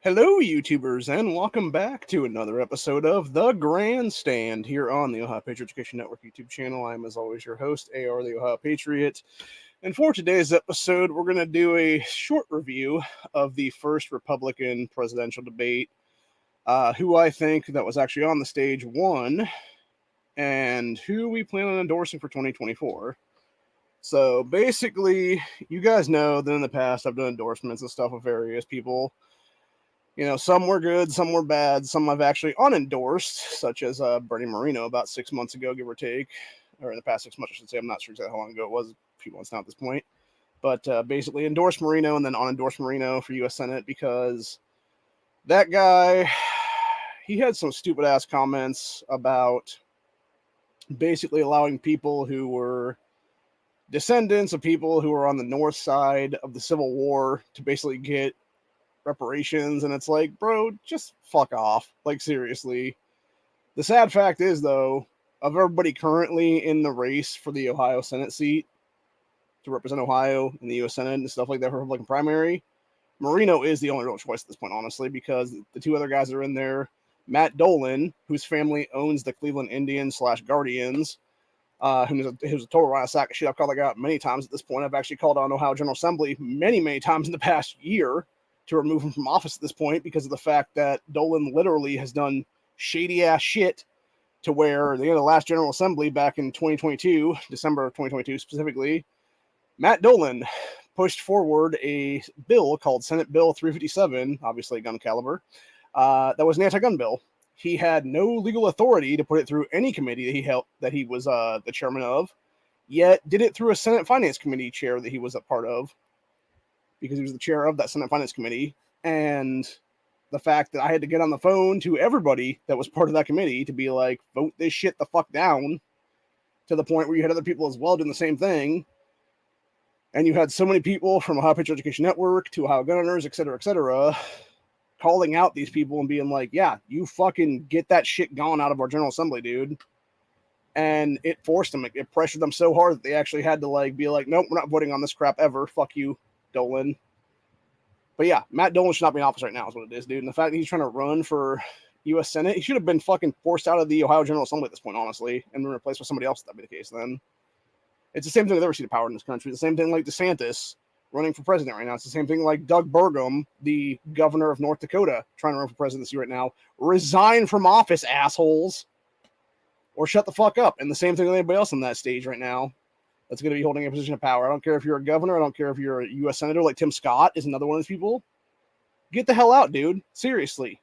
Hello, YouTubers, and welcome back to another episode of The Grandstand here on the Ohio Patriot Education Network YouTube channel. I'm, as always, your host, AR the Ohio Patriot. And for today's episode, we're going to do a short review of the first Republican presidential debate, who I think that was actually on the stage won, and who we plan on endorsing for 2024. So basically, you guys know that in the past I've done endorsements and stuff with various people. You know, some were good, some were bad, some I've actually unendorsed, such as Bernie Moreno about 6 months ago, give or take, or in the past 6 months, I should say. I'm not sure exactly how long ago it was, a few months now at this point. But basically, endorsed Moreno and then unendorsed Moreno for U.S. Senate because that guy, he had some stupid ass comments about basically allowing people who were descendants of people who were on the north side of the Civil War to basically get reparations, and it's like, bro, just fuck off. Like, seriously. The sad fact is, though, of everybody currently in the race for the Ohio Senate seat to represent Ohio in the U.S. Senate and stuff like that for Republican primary, Moreno is the only real choice at this point, honestly, because the two other guys that are in there, Matt Dolan, whose family owns the Cleveland Indians / Guardians, who's a total run of sack of shit. I've called that guy out many times at this point. I've actually called on Ohio General Assembly many times in the past year to remove him from office at this point because of the fact that Dolan literally has done shady ass shit to where at the end of the last General Assembly back in 2022, December of 2022 specifically, Matt Dolan pushed forward a bill called Senate Bill 357, obviously gun caliber, that was an anti-gun bill. He had no legal authority to put it through any committee that he was the chairman of, yet did it through a Senate Finance Committee chair that he was a part of, because he was the chair of that Senate Finance Committee. And the fact that I had to get on the phone to everybody that was part of that committee to be like, vote this shit the fuck down, to the point where you had other people as well doing the same thing. And you had so many people from Ohio Patriot Education Network to Ohio gun owners, et cetera, calling out these people and being like, yeah, you fucking get that shit gone out of our General Assembly, dude. And it forced them, it pressured them so hard that they actually had to like be like, nope, we're not voting on this crap ever. Fuck you, Dolan. But yeah, Matt Dolan should not be in office right now is what it is, dude. And the fact that he's trying to run for U.S. Senate, he should have been fucking forced out of the Ohio General Assembly at this point, honestly, and been replaced by somebody else if that be the case then. It's the same thing with every seat of power in this country. The same thing like DeSantis running for president right now. It's the same thing like Doug Burgum, the governor of North Dakota, trying to run for presidency right now. Resign from office, assholes. Or shut the fuck up. And the same thing with anybody else on that stage right now that's going to be holding a position of power. I don't care if you're a governor. I don't care if you're a U.S. senator. Like Tim Scott is another one of these people. Get the hell out, dude. Seriously.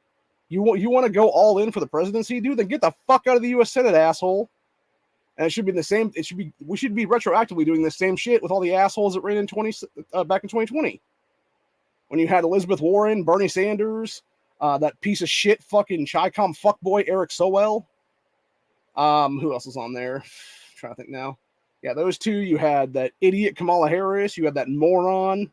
You want to go all in for the presidency, dude? Then get the fuck out of the U.S. Senate, asshole. And it should be the same. We should be retroactively doing the same shit with all the assholes that ran in back in 2020. When you had Elizabeth Warren, Bernie Sanders, that piece of shit fucking Chi-Com fuckboy Eric Sowell. Who else is on there? I'm trying to think now. Yeah, those two. You had that idiot Kamala Harris. You had that moron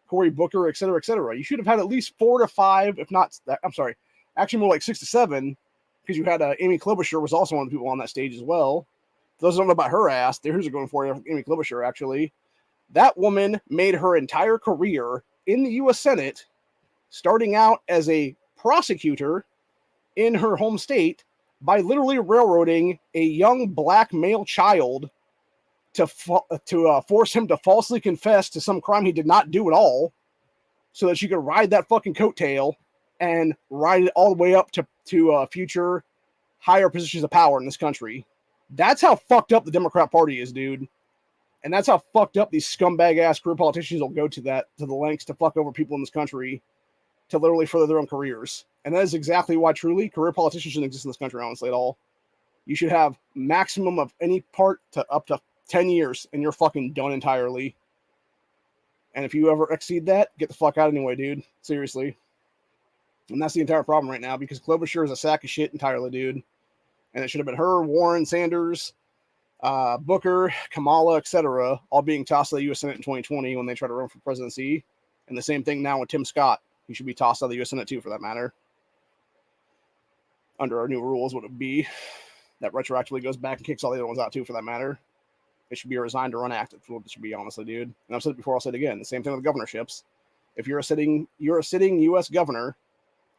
Cory Booker, et cetera. You should have had at least 4 to 5, if not, I'm sorry, actually more like 6 to 7, because you had Amy Klobuchar was also one of the people on that stage as well. For those who don't know about her ass, here's a going for you, Amy Klobuchar, actually. That woman made her entire career in the U.S. Senate, starting out as a prosecutor in her home state, by literally railroading a young black male child to force him to falsely confess to some crime he did not do at all, so that she could ride that fucking coattail and ride it all the way up to future higher positions of power in this country. That's how fucked up the Democrat Party is, dude. And that's how fucked up these scumbag ass career politicians will go to the lengths to fuck over people in this country to literally further their own careers. And that is exactly why, truly, career politicians shouldn't exist in this country, honestly, at all. You should have maximum of any part to up to 10 years, and you're fucking done entirely. And if you ever exceed that, get the fuck out anyway, dude. Seriously. And that's the entire problem right now, because Klobuchar is a sack of shit entirely, dude. And it should have been her, Warren, Sanders, Booker, Kamala, etc., all being tossed to the U.S. Senate in 2020 when they try to run for presidency. And the same thing now with Tim Scott. He should be tossed out of the U.S. Senate, too, for that matter. Under our new rules, what it would be that retroactively goes back and kicks all the other ones out, too, for that matter. It should be a resign to run act. That's what it should be, honestly, dude. And I've said it before, I'll say it again. The same thing with governorships. If you're a sitting U.S. governor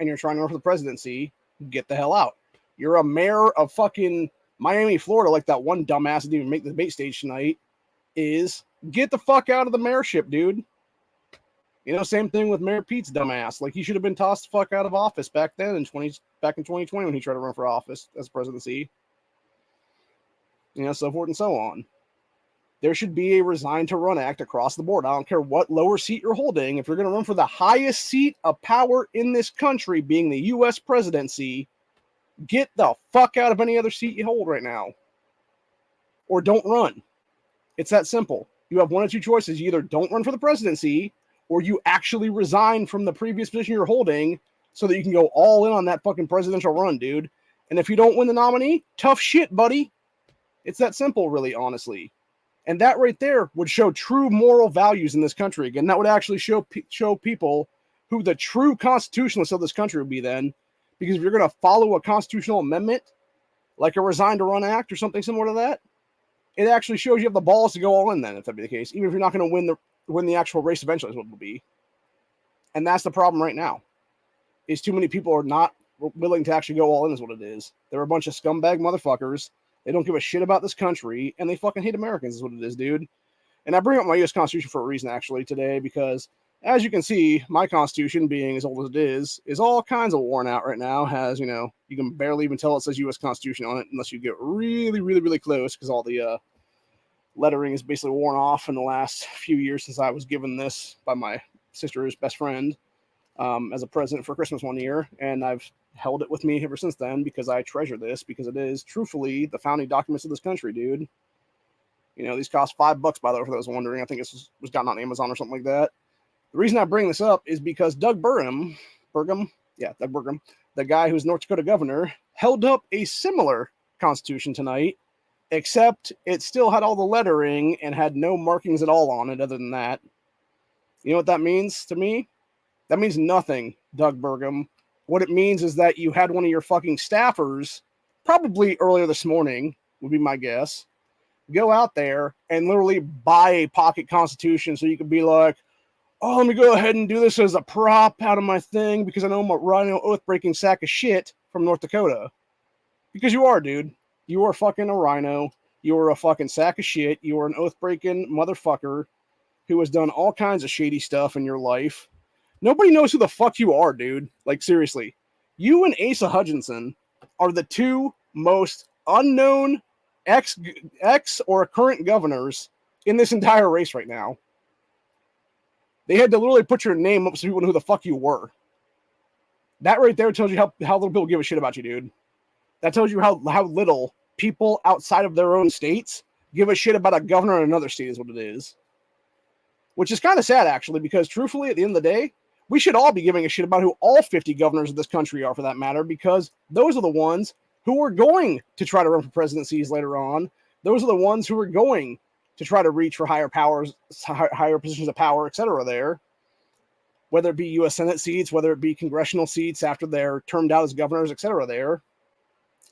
and you're trying to run for the presidency, get the hell out. You're a mayor of fucking Miami, Florida, like that one dumbass that didn't even make the debate stage tonight, is get the fuck out of the mayorship, dude. You know, same thing with Mayor Pete's dumbass. Like, he should have been tossed the fuck out of office back then back in 2020 when he tried to run for office as presidency. You know, so forth and so on. There should be a resign to run act across the board. I don't care what lower seat you're holding. If you're going to run for the highest seat of power in this country, being the U.S. presidency, get the fuck out of any other seat you hold right now. Or don't run. It's that simple. You have one of two choices. You either don't run for the presidency, or you actually resign from the previous position you're holding so that you can go all in on that fucking presidential run, dude. And if you don't win the nominee, tough shit, buddy. It's that simple, really, honestly. And that right there would show true moral values in this country. Again, that would actually show people who the true constitutionalists of this country would be then. Because if you're going to follow a constitutional amendment, like a resign to run act or something similar to that, it actually shows you have the balls to go all in then, if that be the case. Even if you're not going to win the actual race eventually is what it'll be. And that's the problem right now. Is too many people are not willing to actually go all in is what it is. They're a bunch of scumbag motherfuckers. They don't give a shit about this country, and they fucking hate Americans is what it is, dude. And I bring up my U.S. Constitution for a reason, actually, today, because, as you can see, my Constitution, being as old as it is all kinds of worn out right now. Has, you know, you can barely even tell it says U.S. Constitution on it unless you get really, really, really close, because all the lettering is basically worn off in the last few years since I was given this by my sister's best friend as a present for Christmas one year, and I've held it with me ever since then because I treasure this, because it is truthfully the founding documents of this country, dude. You know, these cost $5, by the way, for those wondering. I think it was gotten on Amazon or something like that. The reason I bring this up is because Doug Burgum, the guy who's North Dakota governor, held up a similar constitution tonight, except it still had all the lettering and had no markings at all on it other than that. You know what that means to me? That means nothing, Doug Burgum. What it means is that you had one of your fucking staffers, probably earlier this morning, would be my guess, go out there and literally buy a pocket constitution so you could be like, oh, let me go ahead and do this as a prop out of my thing because I know I'm a rhino oath-breaking sack of shit from North Dakota. Because you are, dude. You are fucking a rhino. You are a fucking sack of shit. You are an oath-breaking motherfucker who has done all kinds of shady stuff in your life. Nobody knows who the fuck you are, dude. Like, seriously. You and Asa Hutchinson are the two most unknown ex or current governors in this entire race right now. They had to literally put your name up so people knew who the fuck you were. That right there tells you how little people give a shit about you, dude. That tells you how little people outside of their own states give a shit about a governor in another state is what it is. Which is kind of sad, actually, because truthfully, at the end of the day, we should all be giving a shit about who all 50 governors of this country are, for that matter, because those are the ones who are going to try to run for presidencies later on. Those are the ones who are going to try to reach for higher powers, higher positions of power, etc. there. Whether it be U.S. Senate seats, whether it be congressional seats after they're termed out as governors, etc. there.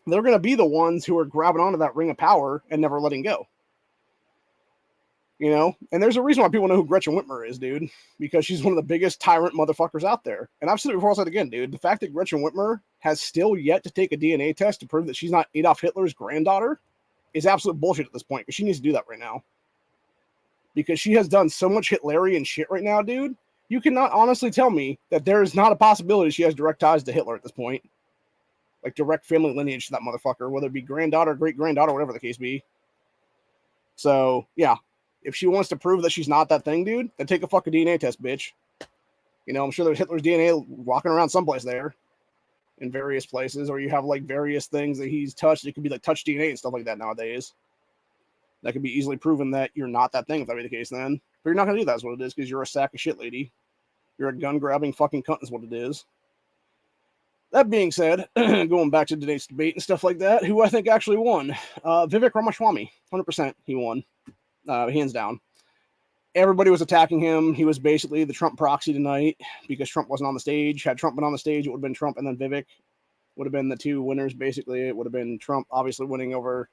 They're going to be the ones who are grabbing onto that ring of power and never letting go. You know, and there's a reason why people know who Gretchen Whitmer is, dude, because she's one of the biggest tyrant motherfuckers out there. And I've said it before, I'll say it again, dude. The fact that Gretchen Whitmer has still yet to take a DNA test to prove that she's not Adolf Hitler's granddaughter is absolute bullshit at this point, because she needs to do that right now. Because she has done so much Hitlerian shit right now, dude. You cannot honestly tell me that there is not a possibility she has direct ties to Hitler at this point. Like direct family lineage to that motherfucker, whether it be granddaughter, great-granddaughter, whatever the case be. So, yeah. If she wants to prove that she's not that thing, dude, then take a fucking DNA test, bitch. You know, I'm sure there's Hitler's DNA walking around someplace there in various places, or you have like various things that he's touched. It could be like touch DNA and stuff like that nowadays. That could be easily proven that you're not that thing, if that be the case then. But you're not going to do that, is what it is, because you're a sack of shit, lady. You're a gun-grabbing fucking cunt is what it is. That being said, going back to today's debate and stuff like that, who I think actually won? Vivek Ramaswamy. 100% he won. Hands down. Everybody was attacking him. He was basically the Trump proxy tonight because Trump wasn't on the stage. Had Trump been on the stage, it would have been Trump and then Vivek would have been the two winners, basically. It would have been Trump obviously winning over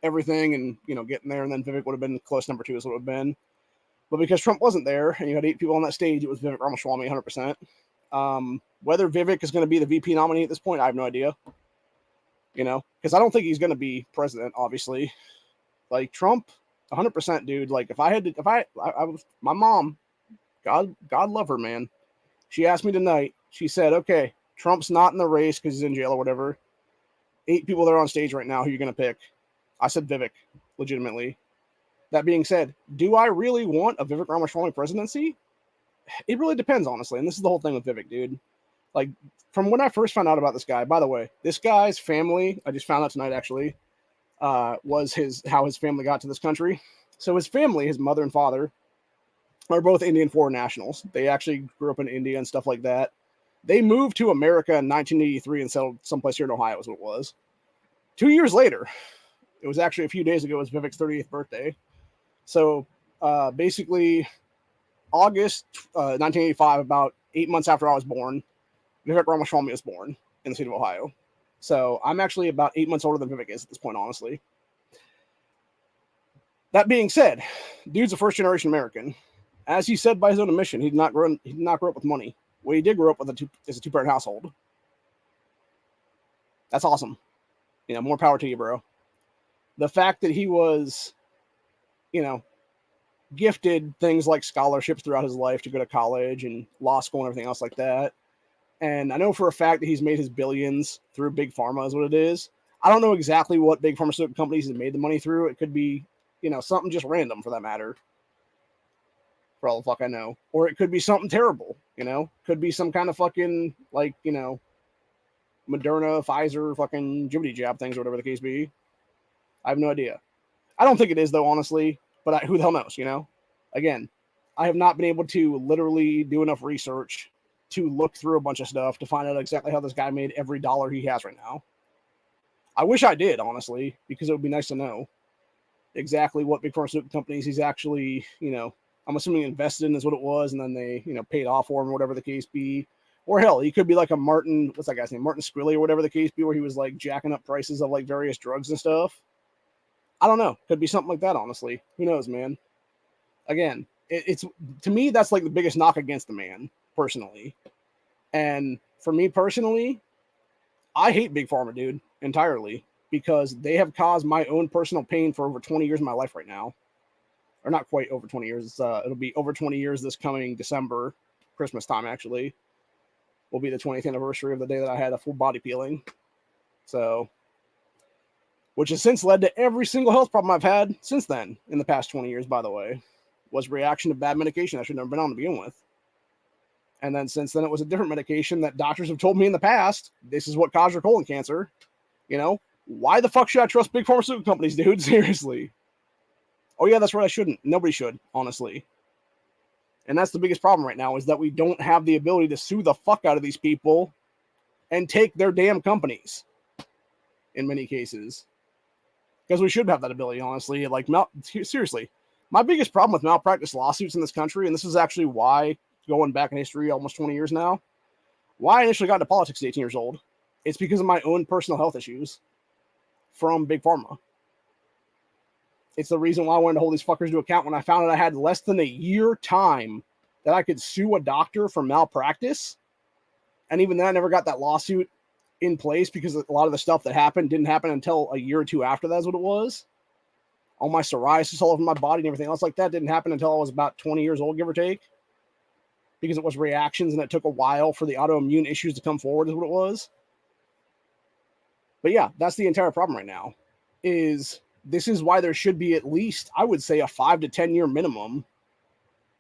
everything and, you know, getting there, and then Vivek would have been close number 2 is what it would have been. But because Trump wasn't there and you had 8 people on that stage, it was Vivek Ramaswamy 100%. Whether Vivek is going to be the VP nominee at this point, I have no idea. Because I don't think he's going to be president, obviously. Like Trump, 100%, dude. Like if I was my mom, God love her, man. She asked me tonight. She said, "Okay, Trump's not in the race because he's in jail or whatever. 8 people there on stage right now. Who are you going to pick?" I said Vivek, legitimately. That being said, do I really want a Vivek Ramaswamy presidency? It really depends, honestly. And this is the whole thing with Vivek, dude. Like, from when I first found out about this guy, by the way, this guy's family, I just found out tonight actually, was how his family got to this country. So his family, his mother and father, are both Indian foreign nationals. They actually grew up in India and stuff like that. They moved to America in 1983 and settled someplace here in Ohio, is what it was. 2 years later, it was actually a few days ago, it was Vivek's 38th birthday. So basically, August 1985, about 8 months after I was born, Vivek Ramaswamy was born in the state of Ohio. So I'm actually about 8 months older than Vivek is at this point, honestly. That being said, dude's a first-generation American. As he said by his own admission, he did not grow up with money. What he did grow up with is a two-parent household. That's awesome. More power to you, bro. The fact that he was, gifted things like scholarships throughout his life to go to college and law school and everything else like that. And I know for a fact that he's made his billions through Big Pharma is what it is. I don't know exactly what big pharmaceutical companies have made the money through. It could be, something just random for that matter. For all the fuck I know. Or it could be something terrible, Could be some kind of fucking, like, Moderna, Pfizer, fucking Jiminy Jab things or whatever the case be. I have no idea. I don't think it is, though, honestly. But who the hell knows, Again, I have not been able to literally do enough research to look through a bunch of stuff to find out exactly how this guy made every dollar he has right now. I wish I did, honestly, because it would be nice to know exactly what big pharmaceutical companies he's actually, I'm assuming invested in is what it was, and then they, paid off for him or whatever the case be. Or hell, he could be like a what's that guy's name? Martin Shkreli or whatever the case be, where he was like jacking up prices of like various drugs and stuff. I don't know. Could be something like that, honestly. Who knows, man? Again, it's to me, that's like the biggest knock against the man, personally. And for me personally, I hate Big Pharma, dude, entirely, because they have caused my own personal pain for over 20 years of my life right now. Or not quite over 20 years. It'll be over 20 years this coming December, Christmas time, actually. Will be the 20th anniversary of the day that I had a full body peeling. So, which has since led to every single health problem I've had since then, in the past 20 years, by the way, was reaction to bad medication I should have never been on to begin with. And then since then, it was a different medication that doctors have told me in the past, this is what caused your colon cancer. Why the fuck should I trust big pharmaceutical companies, dude? Seriously. Oh, yeah, that's right, I shouldn't. Nobody should, honestly. And that's the biggest problem right now, is that we don't have the ability to sue the fuck out of these people and take their damn companies, in many cases. Because we should have that ability, honestly. Like, seriously, my biggest problem with malpractice lawsuits in this country, and this is actually why, going back in history almost 20 years now, why I initially got into politics at 18 years old, it's because of my own personal health issues from Big Pharma. It's the reason why I wanted to hold these fuckers to account when I found out I had less than a year time that I could sue a doctor for malpractice. And even then, I never got that lawsuit in place because a lot of the stuff that happened didn't happen until a year or two after that is what it was. All my psoriasis all over my body and everything else like that didn't happen until I was about 20 years old, give or take. Because it was reactions and it took a while for the autoimmune issues to come forward is what it was. But yeah, that's the entire problem right now. This is why there should be at least, I would say, a 5 to 10 year minimum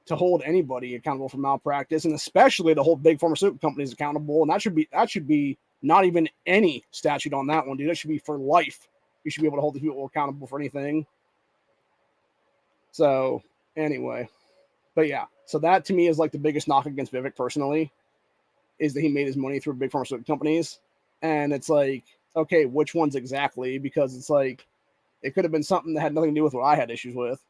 to hold anybody accountable for malpractice, and especially to hold big pharmaceutical companies accountable. And that should be not even any statute on that one, dude. That should be for life. You should be able to hold the people accountable for anything. So anyway, but yeah, so that to me is like the biggest knock against Vivek personally, is that he made his money through big pharmaceutical companies. And it's like, okay, which ones exactly? Because it's like, it could have been something that had nothing to do with what I had issues with.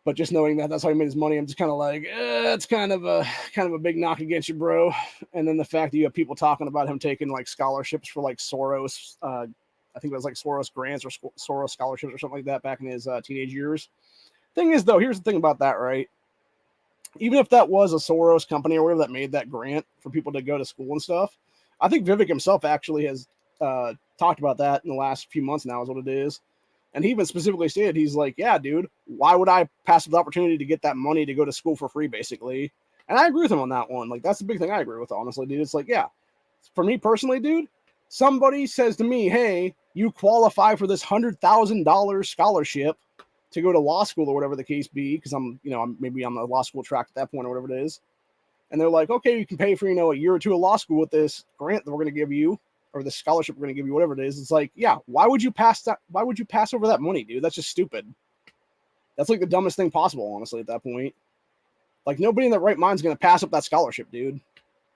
But just knowing that that's how he made his money, I'm just kind of like, it's kind of a big knock against you, bro. And then the fact that you have people talking about him taking like scholarships for like Soros, I think it was like Soros grants or Soros scholarships or something like that back in his teenage years. Thing is, though, here's the thing about that, right? even if that was a Soros company or whatever that made that grant for people to go to school and stuff, I think Vivek himself actually has talked about that in the last few months now is what it is. And he even specifically stated, he's like, yeah, dude, why would I pass up the opportunity to get that money to go to school for free, basically? And I agree with him on that one. Like, that's the big thing I agree with, honestly, dude. It's like, yeah, for me personally, dude, somebody says to me, hey, you qualify for this $100,000 scholarship to go to law school or whatever the case be, because maybe I'm the law school track at that point or whatever it is. And they're like, okay, you can pay for, a year or two of law school with this grant that we're going to give you, or the scholarship we're going to give you, whatever it is. It's like, yeah, why would you pass that? Why would you pass over that money, dude? That's just stupid. That's like the dumbest thing possible, honestly, at that point. Like, nobody in their right mind is going to pass up that scholarship, dude.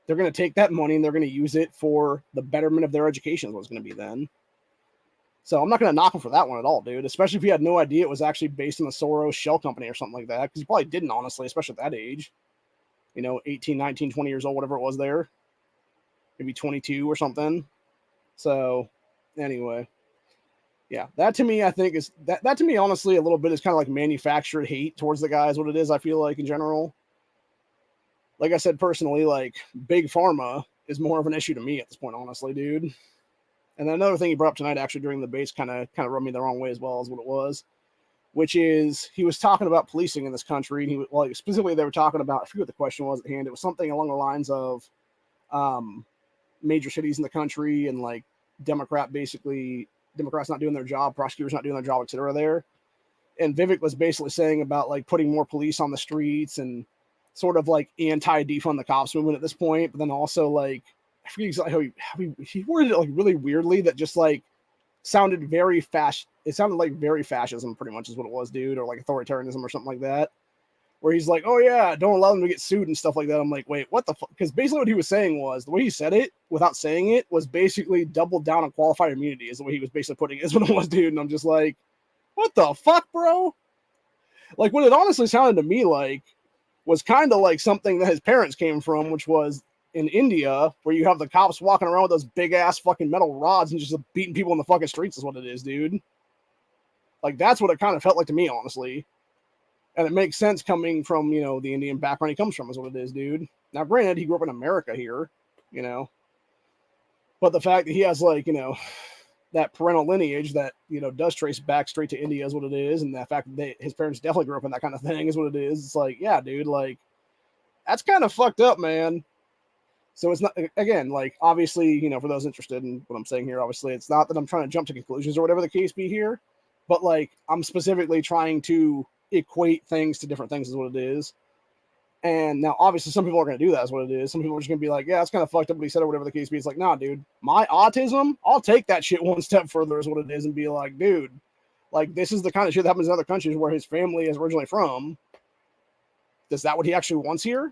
They're going to take that money and they're going to use it for the betterment of their education is what it's going to be then. So I'm not going to knock him for that one at all, dude, especially if he had no idea it was actually based on the Soros shell company or something like that, because he probably didn't, honestly, especially at that age. 18, 19, 20 years old, whatever it was there. Maybe 22 or something. So, anyway. Yeah, that to me, I think is that to me, honestly, a little bit is kind of like manufactured hate towards the guy is what it is, I feel like, in general. Like I said, personally, like, big pharma is more of an issue to me at this point, honestly, dude. And then another thing he brought up tonight, actually, during the base, kind of rubbed me the wrong way as well, as what it was, which is he was talking about policing in this country, and specifically they were talking about, I forget what the question was at hand. It was something along the lines of major cities in the country and like Democrats not doing their job, prosecutors not doing their job, etc. there. And Vivek was basically saying about like putting more police on the streets and sort of like anti-defund the cops movement at this point, but then also like, I forget exactly how he worded it like really weirdly that just like sounded very fast. It sounded like very fascism pretty much is what it was, dude, or like authoritarianism or something like that. Where he's like, oh yeah, don't allow them to get sued and stuff like that. I'm like, wait, what the fuck? Because basically what he was saying was, the way he said it, without saying it, was basically doubled down on qualified immunity is the way he was basically putting it, is what it was, dude. And I'm just like, what the fuck, bro? Like, what it honestly sounded to me like was kind of like something that his parents came from, which was in India, where you have the cops walking around with those big-ass fucking metal rods and just beating people in the fucking streets is what it is, dude. Like, that's what it kind of felt like to me, honestly. And it makes sense coming from, the Indian background he comes from is what it is, dude. Now, granted, he grew up in America here, but the fact that he has, like, that parental lineage that, does trace back straight to India is what it is. And the fact that his parents definitely grew up in that kind of thing is what it is. It's like, yeah, dude, like, that's kind of fucked up, man. So it's not, again, like, obviously, for those interested in what I'm saying here, obviously, it's not that I'm trying to jump to conclusions or whatever the case be here, but, like, I'm specifically trying to equate things to different things is what it is. And now, obviously, some people are going to do that is what it is. Some people are just going to be like, yeah, it's kind of fucked up what he said or whatever the case be. It's like, nah, dude, my autism, I'll take that shit one step further is what it is and be like, dude, like, this is the kind of shit that happens in other countries where his family is originally from. Is that what he actually wants here?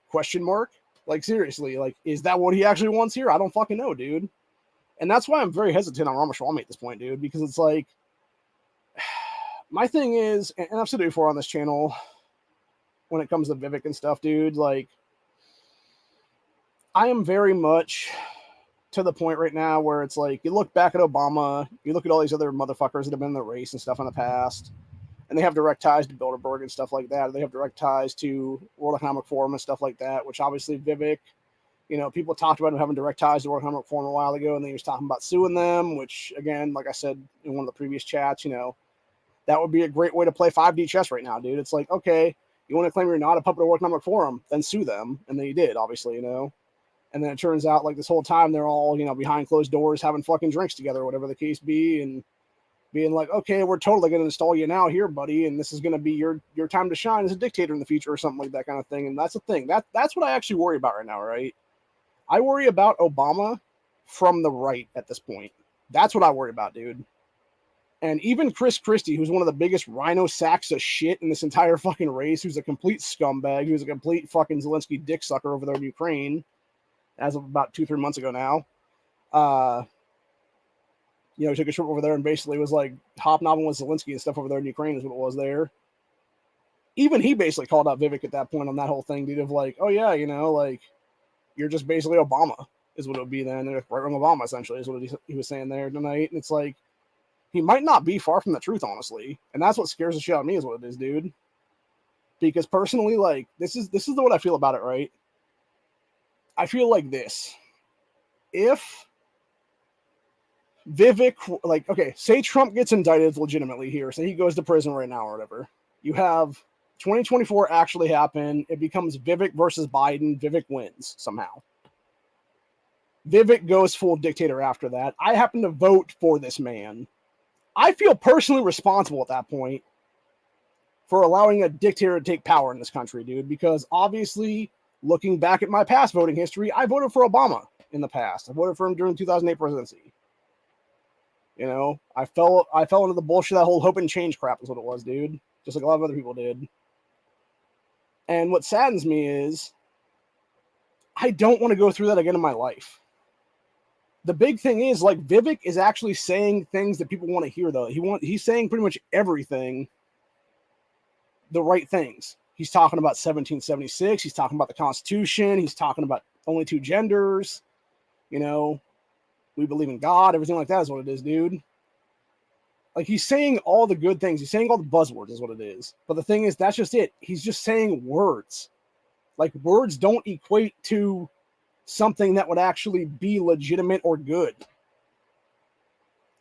Question mark. Like, seriously, like, is that what he actually wants here? I don't fucking know, dude. And that's why I'm very hesitant on Ramaswamy at this point, dude, because it's like, my thing is, and I've said it before on this channel, when it comes to Vivek and stuff, dude, like, I am very much to the point right now where it's like, you look back at Obama, you look at all these other motherfuckers that have been in the race and stuff in the past, and they have direct ties to Bilderberg and stuff like that. They have direct ties to World Economic Forum and stuff like that, which obviously Vivek, people talked about him having direct ties to World Economic Forum a while ago, and then he was talking about suing them, which, again, like I said in one of the previous chats, that would be a great way to play 5D chess right now, dude. It's like, okay, you want to claim you're not a puppet of World Economic Forum, then sue them. And then he did, obviously, And then it turns out, like, this whole time, they're all, behind closed doors having fucking drinks together, whatever the case be, and being like, okay, we're totally going to install you now here, buddy, and this is going to be your time to shine as a dictator in the future or something like that kind of thing. And that's the thing. That's what I actually worry about right now, right? I worry about Obama from the right at this point. That's what I worry about, dude. And even Chris Christie, who's one of the biggest rhino sacks of shit in this entire fucking race, who's a complete scumbag, who's a complete fucking Zelensky dick sucker over there in Ukraine, as of about 2-3 months ago now, he took a trip over there and basically was like hobnobbing with Zelensky and stuff over there in Ukraine is what it was there. Even he basically called out Vivek at that point on that whole thing, dude, of like, oh yeah, like, you're just basically Obama is what it would be then. Right wing Obama, essentially, is what he was saying there tonight. And it's like, he might not be far from the truth, honestly. And that's what scares the shit out of me is what it is, dude. Because personally, like, this is what I feel about it, right? I feel like this. If Vivek, like, okay, say Trump gets indicted legitimately here, say he goes to prison right now or whatever. You have 2024 actually happen. It becomes Vivek versus Biden. Vivek wins somehow. Vivek goes full dictator after that. I happen to vote for this man. I feel personally responsible at that point for allowing a dictator to take power in this country, dude, because obviously, looking back at my past voting history, I voted for Obama in the past. I voted for him during the 2008 presidency. You know, I fell into the bullshit, that whole hope and change crap is what it was, dude. Just like a lot of other people did. And what saddens me is I don't want to go through that again in my life. The big thing is, like, Vivek is actually saying things that people want to hear, though. He's saying pretty much everything, the right things. He's talking about 1776. He's talking about the Constitution. He's talking about only two genders. You know, we believe in God. Everything like that is what it is, dude. Like, he's saying all the good things. He's saying all the buzzwords is what it is. But the thing is, that's just it. He's just saying words. Like, words don't equate to something that would actually be legitimate or good.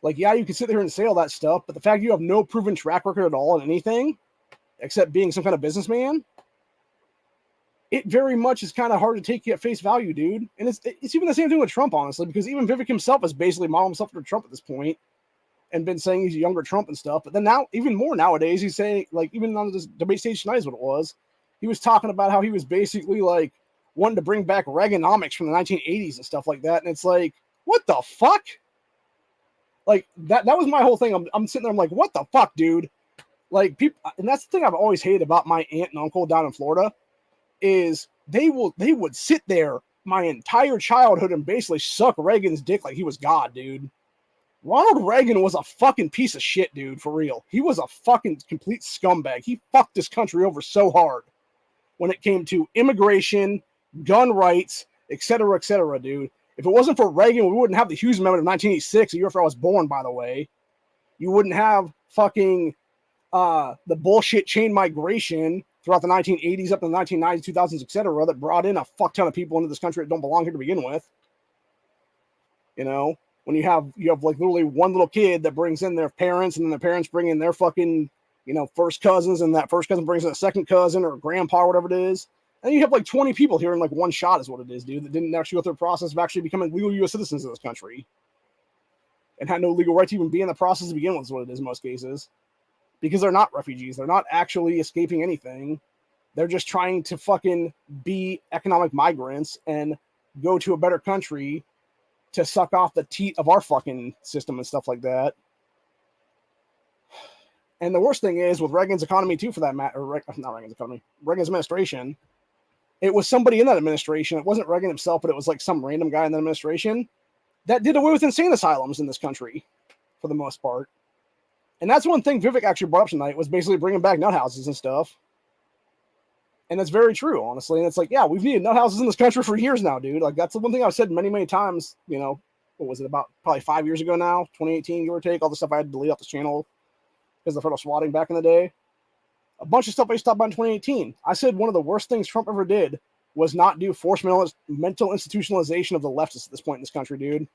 Like, yeah, you can sit there and say all that stuff, but the fact you have no proven track record at all in anything, except being some kind of businessman, it very much is kind of hard to take you at face value, dude. And it's even the same thing with Trump, honestly, because even Vivek himself has basically modeled himself after Trump at this point and been saying he's a younger Trump and stuff. But then now, even more nowadays, he's saying, like, even on this debate stage tonight is what it was, he was talking about how he was basically, like, wanting to bring back Reaganomics from the 1980s and stuff like that. And it's like, what the fuck? Like, that was my whole thing. I'm sitting there, I'm like, what the fuck, dude? Like, people, and that's the thing I've always hated about my aunt and uncle down in Florida, is they would sit there my entire childhood and basically suck Reagan's dick like he was God, dude. Ronald Reagan was a fucking piece of shit, dude, for real. He was a fucking complete scumbag. He fucked this country over so hard when it came to immigration, gun rights, etc., dude. If it wasn't for Reagan, we wouldn't have the Hughes Amendment of 1986, a year after I was born, by the way. You wouldn't have fucking the bullshit chain migration throughout the 1980s up to the 1990s, 2000s, etc., that brought in a fuck ton of people into this country that don't belong here to begin with. You know, when you have like literally one little kid that brings in their parents, and then their parents bring in their fucking, you know, first cousins, and that first cousin brings in a second cousin or grandpa or whatever it is. And you have like 20 people here in like one shot is what it is, dude, that didn't actually go through the process of actually becoming legal U.S. citizens of this country and had no legal right to even be in the process to begin with is what it is in most cases. Because they're not refugees. They're not actually escaping anything. They're just trying to fucking be economic migrants and go to a better country to suck off the teat of our fucking system and stuff like that. And the worst thing is, with Reagan's economy too, for that matter, not Reagan's economy, Reagan's administration, it was somebody in that administration. It wasn't Reagan himself, but it was like some random guy in that administration that did away with insane asylums in this country for the most part. And that's one thing Vivek actually brought up tonight, was basically bringing back nut houses and stuff. And that's very true, honestly. And it's like, yeah, we've needed nut houses in this country for years now, dude. Like, that's the one thing I've said many, many times, you know, what was it, about probably 5 years ago now, 2018, give or take, all the stuff I had to delete off this channel because of federal swatting back in the day. A bunch of stuff I stopped by in 2018. I said one of the worst things Trump ever did was not do forced mental institutionalization of the leftists at this point in this country, dude.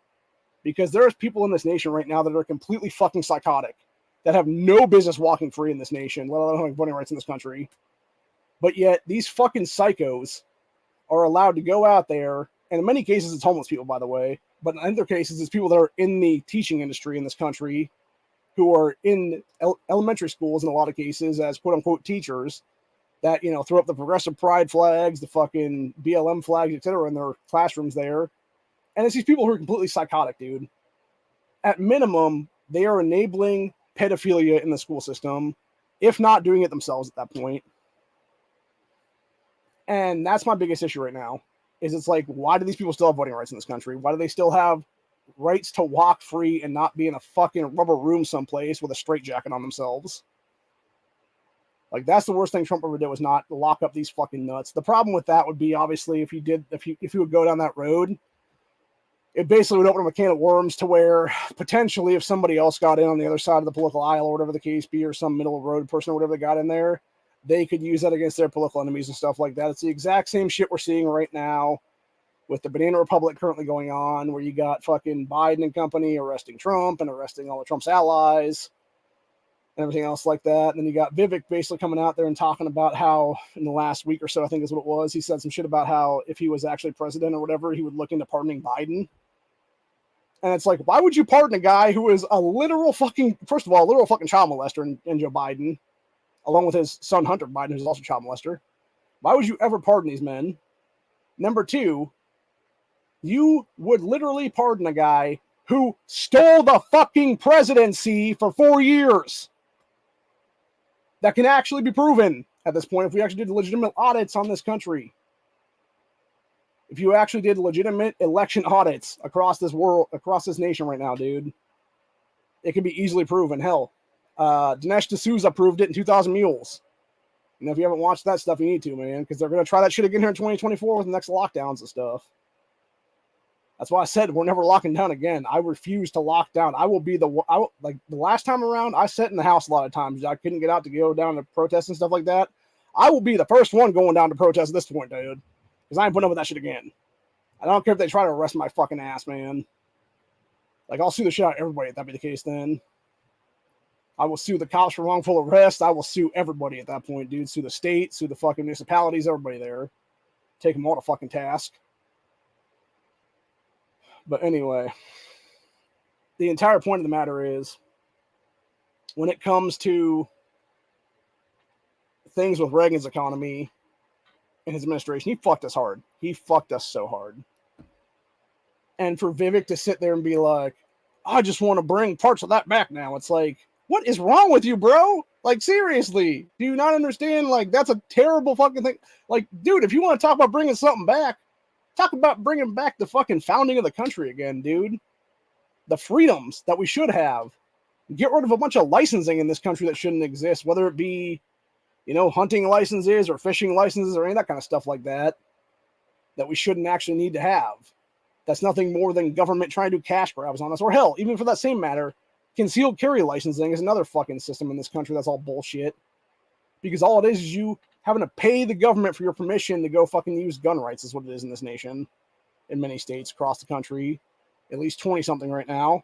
Because there's people in this nation right now that are completely fucking psychotic, that have no business walking free in this nation, let alone having voting rights in this country. But yet, these fucking psychos are allowed to go out there, and in many cases, it's homeless people, by the way, but in other cases, it's people that are in the teaching industry in this country, who are in elementary schools in a lot of cases as quote-unquote teachers, that, you know, throw up the progressive pride flags, the fucking BLM flags, etc., in their classrooms there. And it's these people who are completely psychotic, dude. At minimum, they are enabling pedophilia in the school system, if not doing it themselves at that point. And that's my biggest issue right now, is it's like, why do these people still have voting rights in this country? Why do they still have rights to walk free and not be in a fucking rubber room someplace with a straitjacket on themselves? Like, that's the worst thing Trump ever did, was not lock up these fucking nuts. The problem with that would be, obviously, if you would go down that road, it basically would open up a can of worms to where potentially, if somebody else got in on the other side of the political aisle or whatever the case be, or some middle of the road person or whatever that got in there, they could use that against their political enemies and stuff like that. It's the exact same shit we're seeing right now with the Banana Republic currently going on, where you got fucking Biden and company arresting Trump and arresting all of Trump's allies and everything else like that. And then you got Vivek basically coming out there and talking about how in the last week or so, I think is what it was, he said some shit about how if he was actually president or whatever, he would look into pardoning Biden. And it's like, why would you pardon a guy who is a literal fucking, first of all, a literal fucking child molester in Joe Biden, along with his son Hunter Biden, who's also a child molester? Why would you ever pardon these men? Number two, you would literally pardon a guy who stole the fucking presidency for 4 years. That can actually be proven at this point if we actually did legitimate audits on this country. If you actually did legitimate election audits across this world, across this nation right now, dude, it can be easily proven. Hell, Dinesh D'Souza proved it in 2000 Mules. You know, if you haven't watched that stuff, you need to, man, because they're going to try that shit again here in 2024 with the next lockdowns and stuff. That's why I said we're never locking down again. I refuse to lock down. I will be like the last time around, I sat in the house a lot of times. I couldn't get out to go down to protest and stuff like that. I will be the first one going down to protest at this point, dude, because I ain't putting up with that shit again. I don't care if they try to arrest my fucking ass, man. Like, I'll sue the shit out of everybody if that be the case then. I will sue the cops for wrongful arrest. I will sue everybody at that point, dude. Sue the state, sue the fucking municipalities, everybody there. Take them all to fucking task. But anyway, the entire point of the matter is, when it comes to things with Reagan's economy and his administration, he fucked us hard. He fucked us so hard. And for Vivek to sit there and be like, I just want to bring parts of that back now. It's like, what is wrong with you, bro? Like, seriously, do you not understand? Like, that's a terrible fucking thing. Like, dude, if you want to talk about bringing something back, talk about bringing back the fucking founding of the country again, dude. The freedoms that we should have. Get rid of a bunch of licensing in this country that shouldn't exist, whether it be, you know, hunting licenses or fishing licenses or any of that kind of stuff like that, that we shouldn't actually need to have. That's nothing more than government trying to do cash grabs on us. Or hell, even for that same matter, concealed carry licensing is another fucking system in this country that's all bullshit. Because all it is you having to pay the government for your permission to go fucking use gun rights is what it is in this nation. In many states across the country. At least 20-something right now.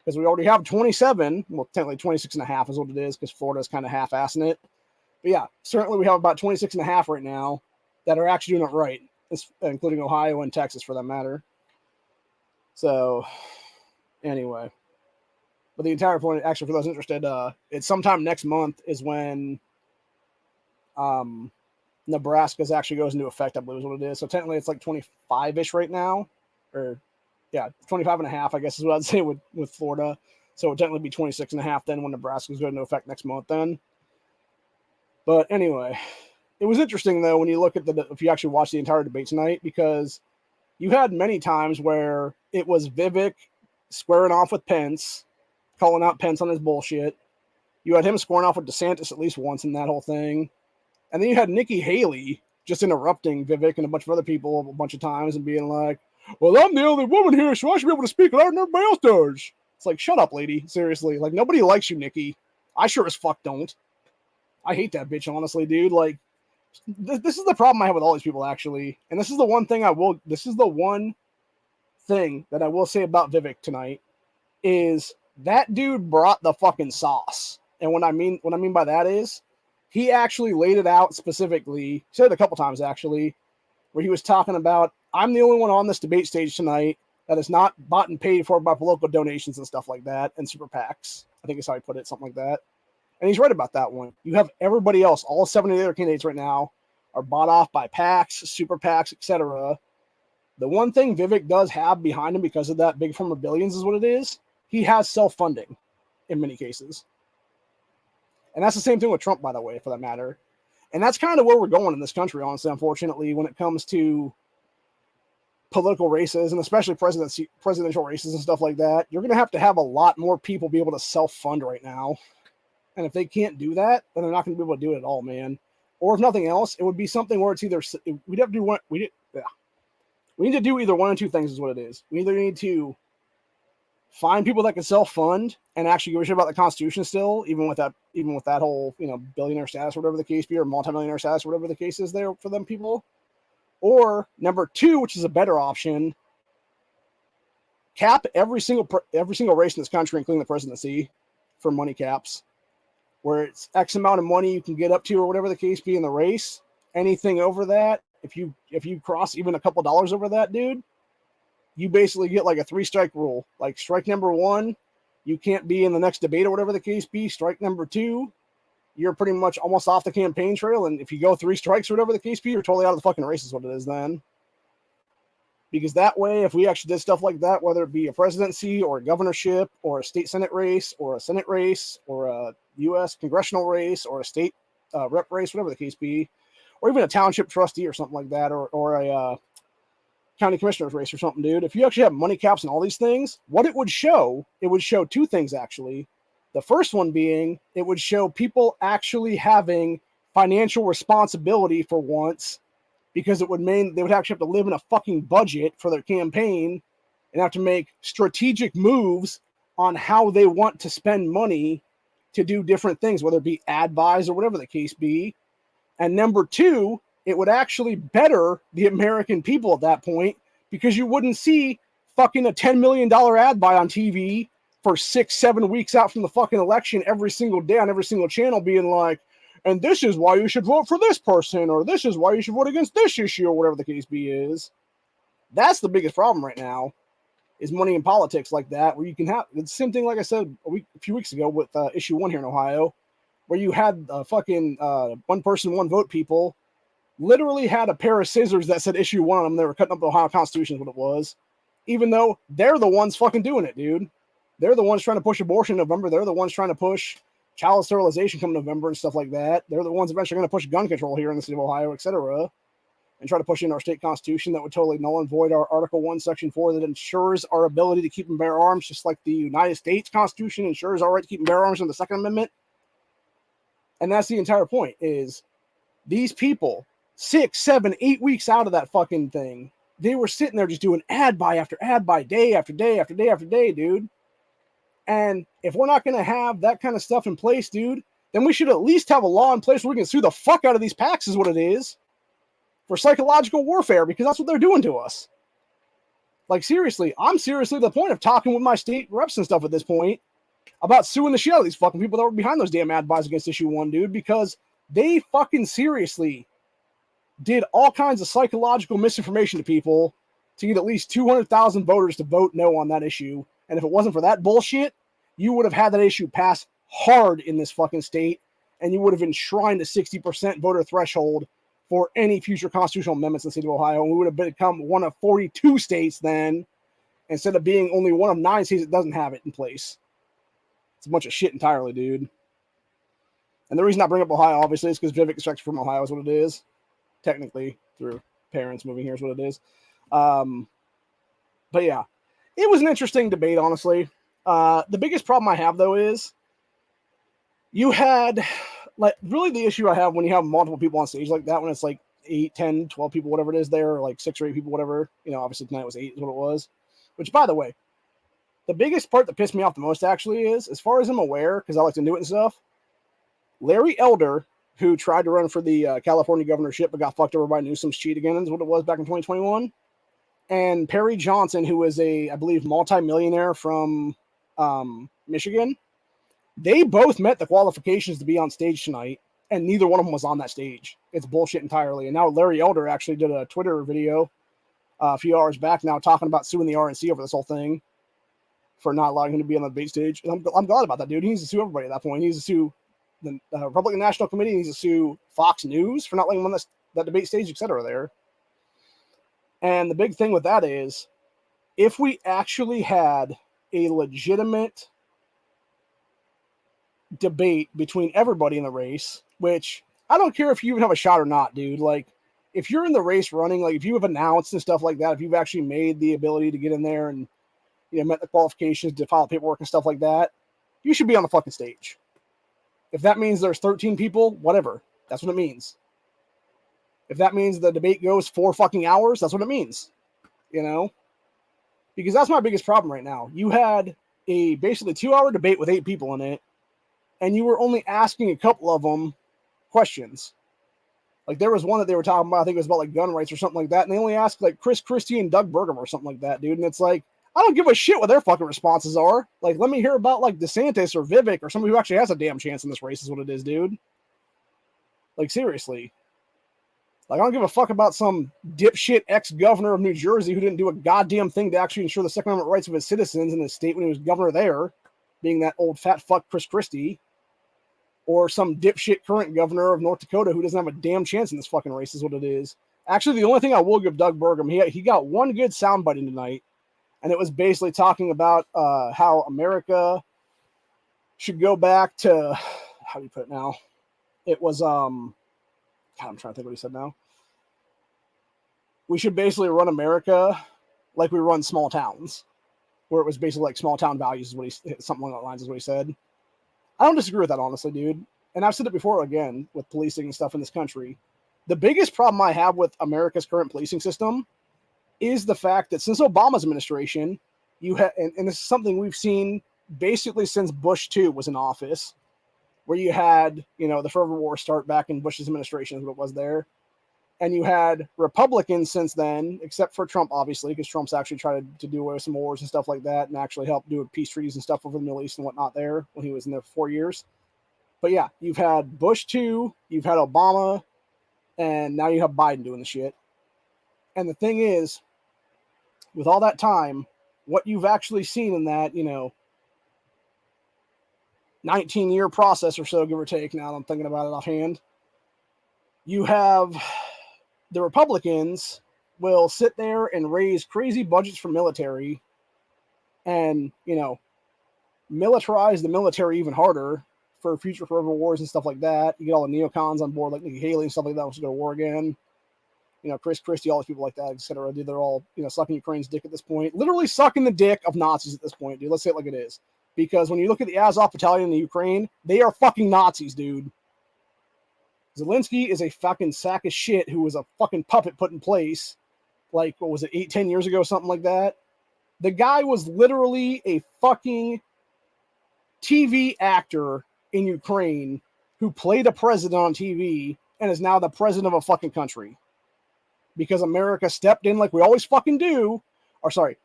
Because we already have 27. Well, technically 26 and a half is what it is, because Florida's kind of half-assing it. But yeah, certainly we have about 26 and a half right now that are actually doing it right. Including Ohio and Texas, for that matter. So, anyway. But the entire point, actually, for those interested, it's sometime next month is when Nebraska's actually goes into effect, I believe is what it is. So technically it's like 25-ish right now. Or, yeah, 25 and a half, I guess is what I'd say with Florida. So it would technically be 26 and a half then when Nebraska's going into effect next month then. But anyway, it was interesting, though, when you look at if you actually watch the entire debate tonight, because you had many times where it was Vivek squaring off with Pence, calling out Pence on his bullshit. You had him squaring off with DeSantis at least once in that whole thing. And then you had Nikki Haley just interrupting Vivek and a bunch of other people a bunch of times and being like, well, I'm the only woman here, so I should be able to speak louder than everybody else does. It's like, shut up, lady. Seriously. Like, nobody likes you, Nikki. I sure as fuck don't. I hate that bitch, honestly, dude. Like, this is the problem I have with all these people, actually. And this is the one thing that I will say about Vivek tonight is that dude brought the fucking sauce. And what I mean by that is he actually laid it out specifically, said it a couple times actually, where he was talking about, I'm the only one on this debate stage tonight that is not bought and paid for by political donations and stuff like that, and super PACs. I think is how he put it, something like that. And he's right about that one. You have everybody else, all 70 other candidates right now are bought off by PACs, super PACs, etc. The one thing Vivek does have behind him because of that big firm of billions is what it is. He has self-funding in many cases. And that's the same thing with Trump, by the way, for that matter. And that's kind of where we're going in this country, honestly, unfortunately, when it comes to political races and especially presidential races and stuff like that. You're going to have a lot more people be able to self-fund right now. And if they can't do that, then they're not going to be able to do it at all, man. Or if nothing else, it would be something where it's either we'd have to do one. We need to do either one or two things is what it is. We either need to find people that can self-fund and actually give a shit about the Constitution still, even with that whole, billionaire status or whatever the case be, or multimillionaire status or whatever the case is there for them people. Or number two, which is a better option, cap every single race in this country, including the presidency, for money caps, where it's X amount of money you can get up to or whatever the case be in the race. Anything over that, if you cross even a couple dollars over that, dude, you basically get like a 3-strike rule. Like strike number 1, you can't be in the next debate or whatever the case be. Strike number 2, you're pretty much almost off the campaign trail. And if you go 3 strikes or whatever the case be, you're totally out of the fucking race is what it is then. Because that way, if we actually did stuff like that, whether it be a presidency or a governorship or a state senate race or a senate race or a U.S. congressional race or a state rep race, whatever the case be, or even a township trustee or something like that, or a county commissioner's race or something, dude. If you actually have money caps and all these things, what it would show 2 things, actually. The first one being, it would show people actually having financial responsibility for once, because it would mean they would actually have to live in a fucking budget for their campaign and have to make strategic moves on how they want to spend money to do different things, whether it be ad buys or whatever the case be. And number 2, it would actually better the American people at that point, because you wouldn't see fucking a $10 million ad buy on TV for 6-7 weeks out from the fucking election every single day on every single channel being like, and this is why you should vote for this person, or this is why you should vote against this issue, or whatever the case be is. That's the biggest problem right now, is money in politics like that, where you can have the same thing, like I said a few weeks ago with issue 1 here in Ohio, where you had fucking one person, one vote people literally had a pair of scissors that said issue 1 on them. They were cutting up the Ohio Constitution is what it was, even though they're the ones fucking doing it, dude. They're the ones trying to push abortion in November. They're the ones trying to push child sterilization come November and stuff like that. They're the ones eventually going to push gun control here in the state of Ohio, etc., and try to push in our state constitution that would totally null and void our Article 1, Section 4 that ensures our ability to keep and bear arms, just like the United States Constitution ensures our right to keep and bear arms in the Second Amendment. And that's the entire point, is these people, 6, 7, 8 weeks out of that fucking thing, they were sitting there just doing ad buy after ad buy, day after day after day after day, dude. And if we're not going to have that kind of stuff in place, dude, then we should at least have a law in place where we can sue the fuck out of these PACs is what it is, for psychological warfare, because that's what they're doing to us. Like, seriously, I'm seriously to the point of talking with my state reps and stuff at this point about suing the shit out of these fucking people that were behind those damn ad buys against issue 1, dude, because they fucking seriously did all kinds of psychological misinformation to people to get at least 200,000 voters to vote no on that issue. And if it wasn't for that bullshit, you would have had that issue pass hard in this fucking state, and you would have enshrined the 60% voter threshold for any future constitutional amendments in the state of Ohio, and we would have become one of 42 states then, instead of being only one of 9 states that doesn't have it in place. It's a bunch of shit entirely, dude. And the reason I bring up Ohio, obviously, is because Vivek is actually from Ohio, is what it is. Technically, through parents moving here is what it is. But yeah, it was an interesting debate, honestly. The biggest problem I have, though, is you had, like, really the issue I have when you have multiple people on stage like that, when it's like 8, 10, 12 people, whatever it is there, or like 6 or 8 people, whatever. You know, obviously tonight was 8 is what it was. Which, by the way, the biggest part that pissed me off the most, actually, is, as far as I'm aware, because I like to do it and stuff, Larry Elder, who tried to run for the California governorship but got fucked over by Newsom's cheat again, is what it was back in 2021. And Perry Johnson, who is a, I believe, multi-millionaire from Michigan, they both met the qualifications to be on stage tonight, and neither one of them was on that stage. It's bullshit entirely. And now Larry Elder actually did a Twitter video a few hours back now talking about suing the RNC over this whole thing for not allowing him to be on the debate stage. And I'm glad about that, dude. He needs to sue everybody at that point. He needs to sue the Republican National Committee. He needs to sue Fox News for not letting him on that debate stage, etc. there. And the big thing with that is, if we actually had a legitimate debate between everybody in the race, which I don't care if you even have a shot or not, dude. Like, if you're in the race running, like if you have announced and stuff like that, if you've actually made the ability to get in there and, you know, met the qualifications to file paperwork and stuff like that, you should be on the fucking stage. If that means there's 13 people, whatever. That's what it means. If that means the debate goes 4 fucking hours, that's what it means. You know? Because that's my biggest problem right now. You had a basically 2-hour debate with 8 people in it, and you were only asking a couple of them questions. Like, there was one that they were talking about, I think it was about like gun rights or something like that, and they only asked like Chris Christie and Doug Burgum or something like that, dude. And it's like, I don't give a shit what their fucking responses are. Like, let me hear about like DeSantis or Vivek or somebody who actually has a damn chance in this race is what it is, dude. Like, seriously. Like, I don't give a fuck about some dipshit ex-governor of New Jersey who didn't do a goddamn thing to actually ensure the Second Amendment rights of his citizens in his state when he was governor there, being that old fat fuck Chris Christie. Or some dipshit current governor of North Dakota who doesn't have a damn chance in this fucking race is what it is. Actually, the only thing I will give Doug Burgum, he got one good soundbite in tonight, and it was basically talking about how America should go back to, how do you put it now? It was, God, I'm trying to think what he said now. We should basically run America like we run small towns, where it was basically like small town values is what he, something along that lines is what he said. I don't disagree with that, honestly, dude. And I've said it before, again, with policing and stuff in this country. The biggest problem I have with America's current policing system is the fact that since Obama's administration, you have, and this is something we've seen basically since Bush 2 was in office, where you had, you know, the Forever War start back in Bush's administration is what it was there. And you had Republicans since then, except for Trump, obviously, because Trump's actually tried to do away with some wars and stuff like that and actually help do peace treaties and stuff over the Middle East and whatnot there when he was in there for 4 years. But yeah, you've had Bush 2, you've had Obama, and now you have Biden doing the shit. And the thing is, with all that time, what you've actually seen in that, you know, 19-year process or so, give or take, now I'm thinking about it offhand, you have the Republicans will sit there and raise crazy budgets for military and, you know, militarize the military even harder for future forever wars and stuff like that. You get all the neocons on board, like Nikki Haley and stuff like that, wants to go to war again. You know, Chris Christie, all these people like that, etc. Dude, they're all, you know, sucking Ukraine's dick at this point. Literally sucking the dick of Nazis at this point, dude. Let's say it like it is. Because when you look at the Azov battalion in the Ukraine, they are fucking Nazis, dude. Zelensky is a fucking sack of shit who was a fucking puppet put in place, like, what was it, 8-10 years ago, something like that. The guy was literally a fucking TV actor in Ukraine who played a president on TV and is now the president of a fucking country. Because America stepped in like we always fucking do. Or sorry,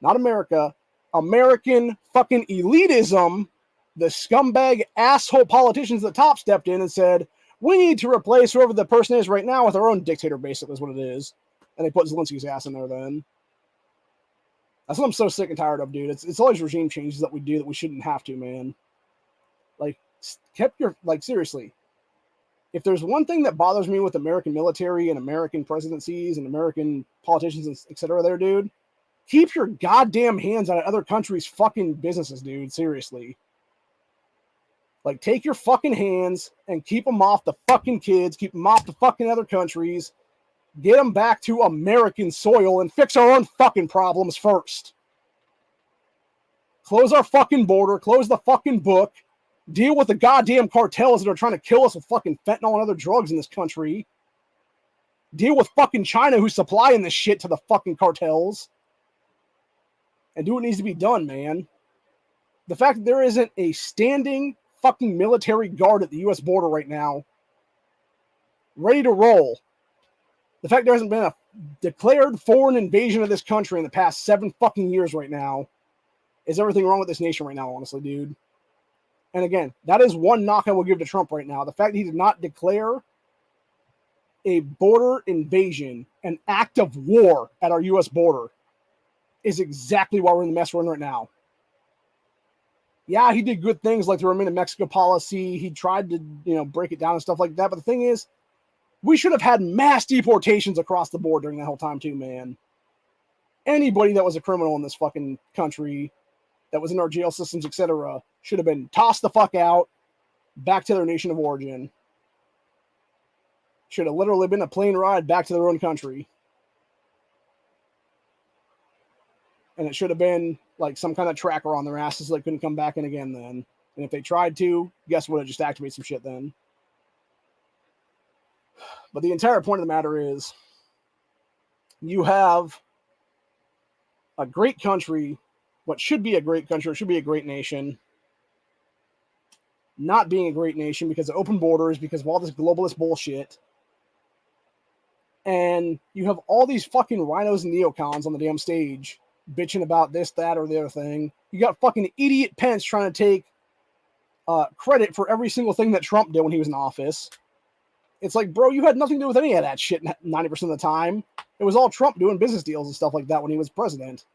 not America. American fucking elitism, the scumbag asshole politicians at the top stepped in and said, we need to replace whoever the person is right now with our own dictator, basically, is what it is. And they put Zelensky's ass in there then. That's what I'm so sick and tired of, dude. It's all these regime changes that we do that we shouldn't have to, man. Like, seriously. If there's one thing that bothers me with American military and American presidencies and American politicians, etc. there, dude, keep your goddamn hands out of other countries' fucking businesses, dude. Seriously. Like, take your fucking hands and keep them off the fucking kids, keep them off the fucking other countries, get them back to American soil and fix our own fucking problems first. Close our fucking border, close the fucking book, deal with the goddamn cartels that are trying to kill us with fucking fentanyl and other drugs in this country. Deal with fucking China who's supplying this shit to the fucking cartels. And do what needs to be done, man. The fact that there isn't a standing fucking military guard at the U.S. border right now, ready to roll. The fact there hasn't been a declared foreign invasion of this country in the past 7 fucking years right now is everything wrong with this nation right now, honestly, dude. And again, that is one knock I will give to Trump right now. The fact that he did not declare a border invasion, an act of war at our U.S. border, is exactly why we're in the mess we're in right now. Yeah, he did good things like the Remain in Mexico policy. He tried to, you know, break it down and stuff like that. But the thing is, we should have had mass deportations across the board during that whole time too, man. Anybody that was a criminal in this fucking country, that was in our jail systems, etc., should have been tossed the fuck out, back to their nation of origin. Should have literally been a plane ride back to their own country. And it should have been like some kind of tracker on their asses so they couldn't come back in again then. And if they tried to, guess what? It just activates some shit then. But the entire point of the matter is, you have a great country what should be a great country, should be a great nation, not being a great nation because of open borders, because of all this globalist bullshit. And you have all these fucking rhinos and neocons on the damn stage bitching about this, that, or the other thing. You got fucking idiot Pence trying to take credit for every single thing that Trump did when he was in office. It's like, bro, you had nothing to do with any of that shit 90% of the time. It was all Trump doing business deals and stuff like that when he was president.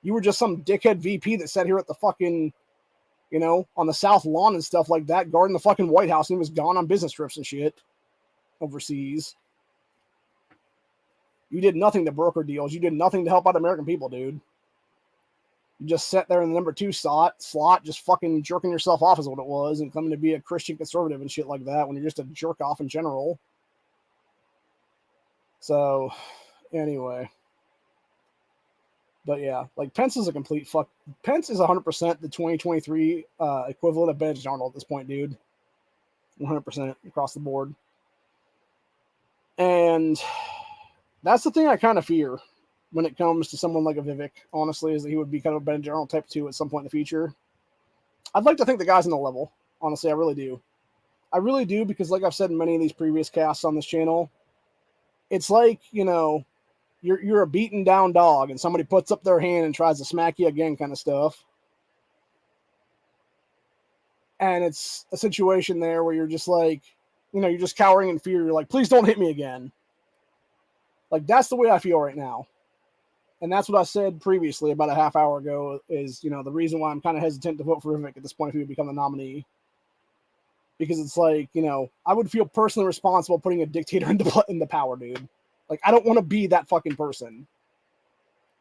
You were just some dickhead VP that sat here at the fucking, you know, on the South Lawn and stuff like that, guarding the fucking White House, and he was gone on business trips and shit overseas. You did nothing to broker deals. You did nothing to help out American people, dude. You just sat there in the number 2 slot, just fucking jerking yourself off is what it was, and coming to be a Christian conservative and shit like that when you're just a jerk off in general. So, anyway. But yeah, like Pence is a complete fuck. Pence is 100% the 2023 equivalent of Benedict Arnold at this point, dude. 100% across the board. And that's the thing I kind of fear when it comes to someone like a Vivek, honestly, is that he would be kind of a Benedict Arnold type 2 at some point in the future. I'd like to think the guy's on the level. Honestly, I really do. I really do, because like I've said in many of these previous casts on this channel, it's like, you know, you're a beaten down dog and somebody puts up their hand and tries to smack you again kind of stuff. And it's a situation there where you're just like, you know, you're just cowering in fear. You're like, please don't hit me again. Like, that's the way I feel right now. And that's what I said previously about a half hour ago is, you know, the reason why I'm kind of hesitant to vote for Vivek at this point if he would become the nominee. Because it's like, you know, I would feel personally responsible putting a dictator into power, dude. Like, I don't want to be that fucking person.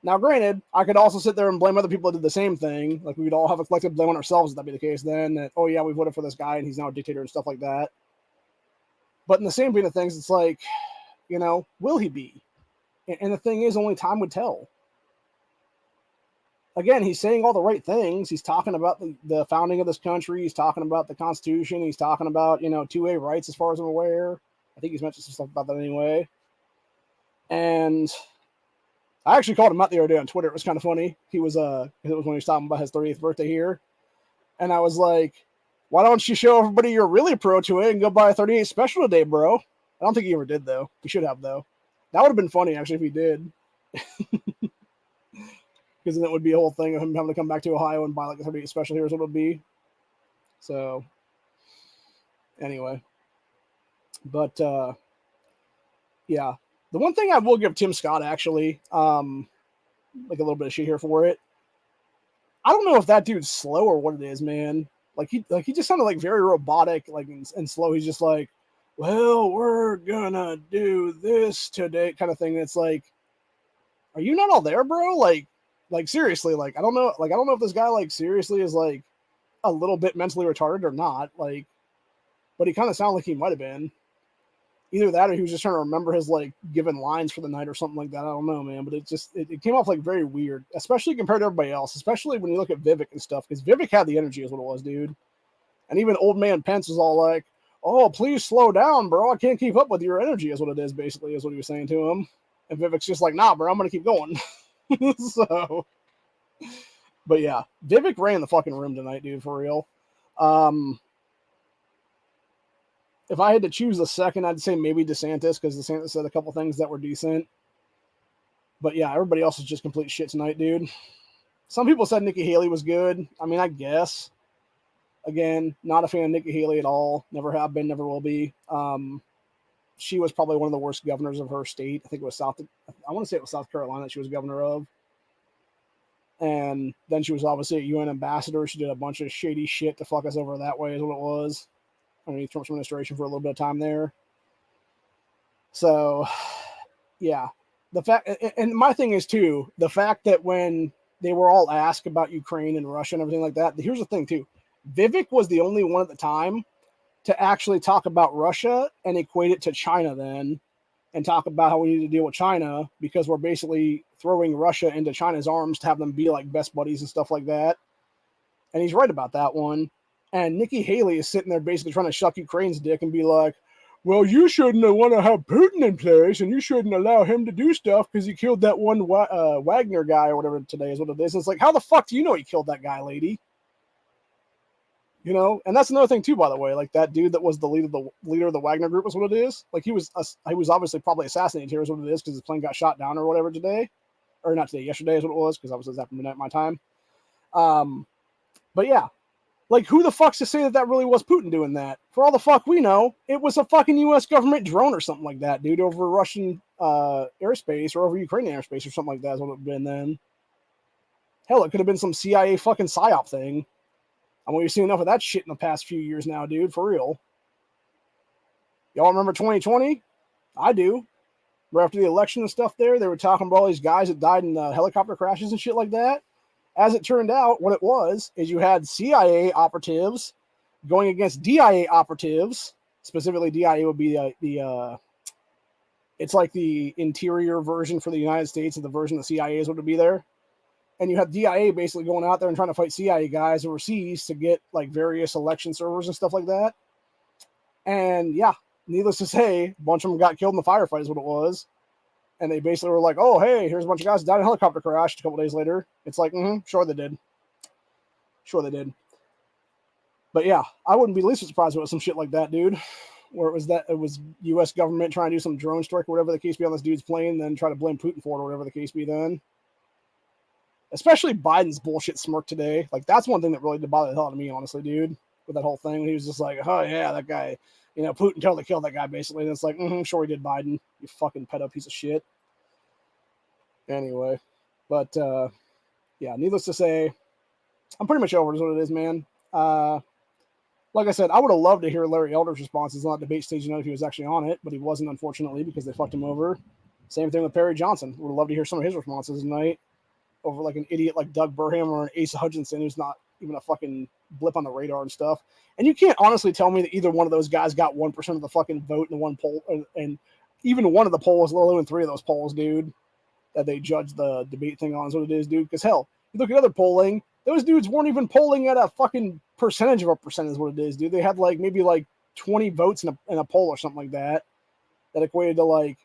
Now, granted, I could also sit there and blame other people that did the same thing. Like, we would all have a collective blame on ourselves if that be the case then. That, oh, yeah, we voted for this guy and he's now a dictator and stuff like that. But in the same vein of things, it's like, you know, will he be? And the thing is, only time would tell. Again, he's saying all the right things. He's talking about the founding of this country. He's talking about the Constitution. He's talking about, you know, 2A rights as far as I'm aware. I think he's mentioned some stuff about that anyway. And I actually called him out the other day on Twitter. It was kind of funny. It was when he was talking about his 30th birthday here. And I was like, why don't you show everybody you're really pro to it and go buy a 38 special today, bro? I don't think he ever did, though. He should have, though. That would have been funny, actually, if he did. Because then it would be a whole thing of him having to come back to Ohio and buy like a 38 special here is what it would be. So, anyway. But, yeah. The one thing I will give Tim Scott, actually, like a little bit of shit here for it. I don't know if that dude's slow or what it is, man. Like he just sounded like very robotic, like and slow. He's just like, well, we're gonna do this today, kind of thing. It's like, are you not all there, bro? Like seriously, like I don't know if this guy like seriously is like a little bit mentally retarded or not. Like, but he kind of sounded like he might have been. Either that or he was just trying to remember his like given lines for the night or something like that. I don't know, man. But it came off like very weird, especially compared to everybody else, especially when you look at Vivek and stuff, because Vivek had the energy is what it was, dude. And even old man Pence was all like, oh, please slow down, bro. I can't keep up with your energy is what it is, basically, is what he was saying to him. And Vivek's just like, nah, bro, I'm going to keep going. So, but yeah, Vivek ran the fucking room tonight, dude, for real. If I had to choose a second, I'd say maybe DeSantis, because DeSantis said a couple things that were decent. But yeah, everybody else is just complete shit tonight, dude. Some people said Nikki Haley was good. I mean, I guess. Again, not a fan of Nikki Haley at all. Never have been, never will be. She was probably one of the worst governors of her state. I think it was I want to say it was South Carolina that she was governor of. And then she was obviously a UN ambassador. She did a bunch of shady shit to fuck us over that way is what it was. Underneath Trump's administration for a little bit of time there. So, yeah. The fact, and my thing is too, the fact that when they were all asked about Ukraine and Russia and everything like that, here's the thing too. Vivek was the only one at the time to actually talk about Russia and equate it to China then and talk about how we need to deal with China because we're basically throwing Russia into China's arms to have them be like best buddies and stuff like that. And he's right about that one. And Nikki Haley is sitting there basically trying to shuck Ukraine's dick and be like, well, you shouldn't want to have Putin in place, and you shouldn't allow him to do stuff because he killed that one Wagner guy or whatever today is what it is. It's like, how the fuck do you know he killed that guy, lady? You know, and that's another thing too, by the way. Like that dude that was the leader of the Wagner group is what it is. Like he was obviously probably assassinated here is what it is because his plane got shot down or whatever today, or not today, yesterday is what it was because obviously it was after midnight my time. But yeah, like who the fuck's to say that really was Putin doing that? For all the fuck we know, it was a fucking U.S. government drone or something like that, dude, over Russian airspace or over Ukrainian airspace or something like that is what it would have been then. Hell, it could have been some CIA fucking psyop thing. I mean, we've seen enough of that shit in the past few years now, dude, for real. Y'all remember 2020? I do. Right after the election and stuff there, they were talking about all these guys that died in helicopter crashes and shit like that. As it turned out, what it was is you had CIA operatives going against DIA operatives. Specifically, DIA would be it's like the interior version for the United States of the version the CIA is would be there. And you have DIA basically going out there and trying to fight CIA guys overseas to get like various election servers and stuff like that. And yeah, needless to say, a bunch of them got killed in the firefight is what it was. And they basically were like, oh, hey, here's a bunch of guys that died in a helicopter crash a couple days later. It's like, sure they did. Sure they did. But yeah, I wouldn't be the least surprised if it was some shit like that, dude. Where it was U.S. government trying to do some drone strike or whatever the case be on this dude's plane, and then try to blame Putin for it or whatever the case be then. Especially Biden's bullshit smirk today. Like, that's one thing that really did bother the hell out of me, honestly, dude, with that whole thing. He was just like, oh, yeah, that guy, Putin totally killed that guy, basically. And it's like, sure he did, Biden. You fucking pedo piece of shit. Anyway. But, yeah, needless to say, I'm pretty much over it is what it is, man. Like I said, I would have loved to hear Larry Elder's responses on that debate stage tonight if he was actually on it, but he wasn't, unfortunately, because they fucked him over. Same thing with Perry Johnson. Would have loved to hear some of his responses tonight over like an idiot like Doug Burham or an Asa Hutchinson who's not even a fucking blip on the radar and stuff. And you can't honestly tell me that either one of those guys got 1% of the fucking vote in the one poll, and even one of the polls, let alone 3 of those polls, dude, that they judged the debate thing on is what it is, dude. Because hell, you look at other polling, those dudes weren't even polling at a fucking percentage of a percent is what it is, dude. They had like maybe like 20 votes in a poll or something like that equated to like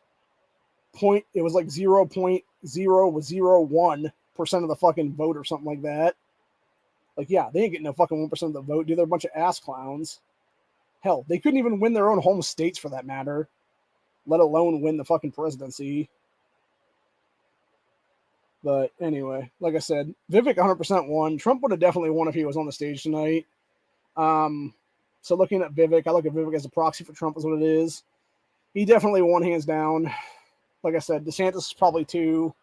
it was like 0.001% of the fucking vote or something like that. Like, yeah, they ain't getting no fucking 1% of the vote, dude. They're a bunch of ass clowns. Hell, they couldn't even win their own home states for that matter, let alone win the fucking presidency. But anyway, like I said, Vivek 100% won. Trump would have definitely won if he was on the stage tonight. So looking at Vivek, I look at Vivek as a proxy for Trump is what it is. He definitely won hands down. Like I said, DeSantis is probably 2.